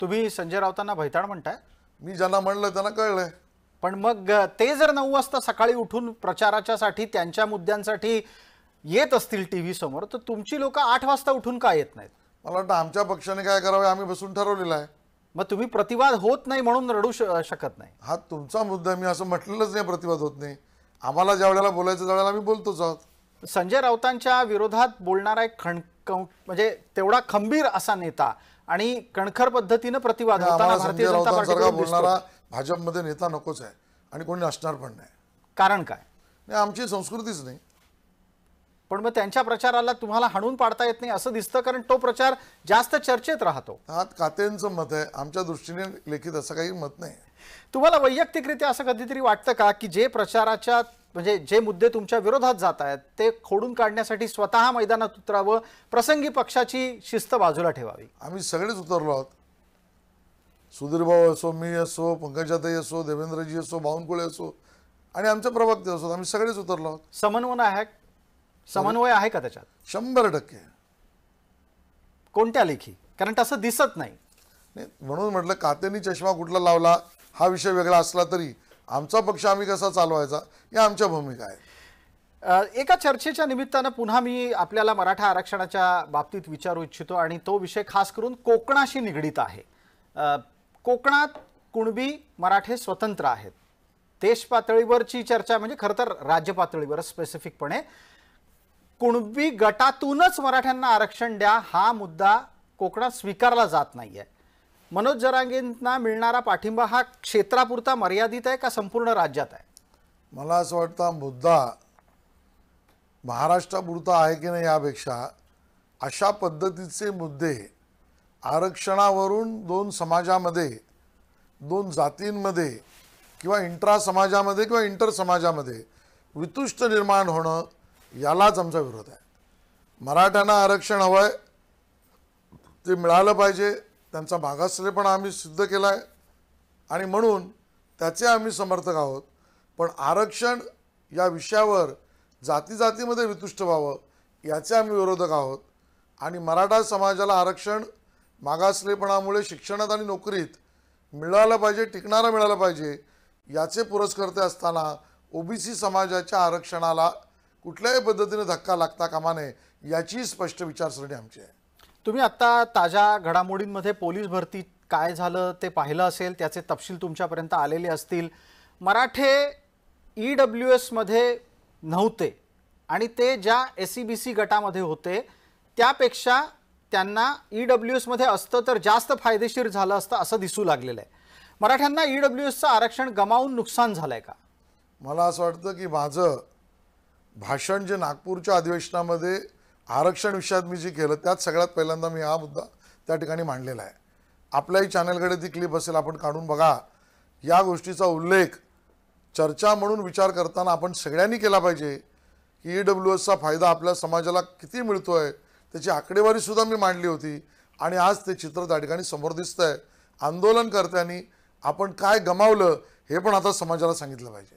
तुम्ही संजय राऊतांना भैताड म्हणताय? मी ज्यांना म्हणलं त्यांना कळलंय. पण मग ते जर 9 वाजता सकाळी उठून प्रचाराच्यासाठी त्यांच्या मुद्द्यांसाठी येत असतील टीव्ही समोर, तर तुमची लोक 8 वाजता उठून का येत नाहीत? मला वाटतं आमच्या पक्षाने काय करावे आम्ही बसून ठरवलेलं आहे. मग तुम्ही प्रतिवाद होत नाही म्हणून रडू शकत नाही? हा तुमचा मुद्दा आहे. मी असं म्हटलेलंच नाही प्रतिवाद होत नाही. आम्हाला ज्या वेळेला बोलायचं त्यावेळेला आम्ही बोलतोच आहोत. संजय राऊतांच्या विरोधात बोलणारा एक म्हणजे तेवढा खंबीर असा नेता आणि कणखर पद्धतीने प्रतिवाद होताना भारतीय जनता पार्टीकडून बोलणारा भाजपमध्ये नेता नकोच आहे आणि कोणी असणार पण नाही. कारण काय? नाही, आमची संस्कृतीच नाही. पण मग त्यांच्या प्रचाराला तुम्हाला हाणून पाडता येत नाही असं दिसतं, कारण तो प्रचार जास्त चर्चेत राहतो. हा कातेंचं मत आहे. आमच्या दृष्टीने लिखित असं काही मत नाही. तुम्हाला वैयक्तिकरित्या असं कधीतरी वाटतं का की जे प्रचाराच्या म्हणजे जे मुद्दे तुमच्या विरोधात जात आहेत ते खोडून काढण्यासाठी स्वतः मैदानात उतरावं, प्रसंगी पक्षाची शिस्त बाजूला ठेवावी? आम्ही सगळेच उतरलो आहोत. सुधीर भाऊ असो, मी असो, पंकजाताई असो, देवेंद्रजी असो, बावनकुळे असो आणि आमचे प्रवक्ते असो, आम्ही सगळेच उतरलो आहोत. समन्वय आहे का त्याच्यात? 100%. कोणत्या लेखी? कारण तसं दिसत नाही. म्हणून म्हटलं कातेंनी चष्मा कुठला लावला हा विषय वेगळा असला तरी आमचा पक्ष आम्ही कसा चालवायचा या आमच्या भूमिका आहे. एका चर्चेच्या निमित्तानं पुन्हा मी आपल्याला मराठा आरक्षणाच्या बाबतीत विचारू इच्छितो आणि तो विषय खास करून कोकणाशी निगडीत आहे. कोकणात कुणबी मराठे स्वतंत्र आहेत. देश पातळीवरची चर्चा म्हणजे खरं तर राज्य पातळीवर स्पेसिफिकपणे कुणबी गटातूनच मराठ्यांना आरक्षण द्या हा मुद्दा कोकणात स्वीकारला जात नाहीये. मनोज जरांगेंना मिळणारा पाठिंबा हा क्षेत्रापुरता मर्यादित आहे का संपूर्ण राज्यात आहे? मला असं वाटतं मुद्दा महाराष्ट्रापुरता आहे की नाही यापेक्षा अशा पद्धतीचे मुद्दे आरक्षणावरून 2 समाजामध्ये, 2 जातींमध्ये किंवा इंट्रा समाजामध्ये किंवा इंटर समाजामध्ये वितुष्ट निर्माण होणं यालाच आमचा विरोध आहे. मराठ्यांना आरक्षण हवंय, ते मिळालं पाहिजे. त्यांचा मागासलेपणा आम्ही सिद्ध केला आहे आणि म्हणून त्याचे आम्ही समर्थक आहोत. पण आरक्षण या विषयावर जाती जातीमध्ये वितुष्ट व्हावं याचे आम्ही विरोधक आहोत. आणि मराठा समाजाला आरक्षण मागासलेपणामुळे शिक्षणात आणि नोकरीत मिळालं पाहिजे, टिकणारं मिळालं पाहिजे याचे पुरस्कर्ते असताना ओबीसी समाजाच्या आरक्षणाला कुठल्याही पद्धतीने धक्का लागता कामा नये याची स्पष्ट विचारसरणी आमची आहे. तुम्ही आता ताज्या घडामोडींमध्ये पोलीस भरती काय झालं ते पाहिलं असेल, त्याचे तपशील तुमच्यापर्यंत आलेले असतील. मराठे EWS मध्ये नव्हते आणि ते ज्या SEBC गटामध्ये होते त्यापेक्षा त्यांना EWS मध्ये असतं तर जास्त फायदेशीर झालं असतं असं दिसू लागलेलं आहे. मराठ्यांना EWSचं आरक्षण गमावून नुकसान झालंय का? मला असं वाटतं की माझं भाषण जे नागपूरच्या अधिवेशनामध्ये आरक्षण विषयात मी जे केलं त्यात सगळ्यात पहिल्यांदा मी हा मुद्दा त्या ठिकाणी मांडलेला आहे. आपल्याही चॅनलकडे ती क्लिप असेल, आपण काढून बघा. या गोष्टीचा उल्लेख चर्चा म्हणून विचार करताना आपण सगळ्यांनी केला पाहिजे की EWSचा फायदा आपल्या समाजाला किती मिळतोय त्याची आकडेवारीसुद्धा मी मांडली होती आणि आज ते चित्र त्या ठिकाणी समोर दिसतंय. आंदोलनकर्त्यांनी आपण काय गमावलं हे पण आता समाजाला सांगितलं पाहिजे.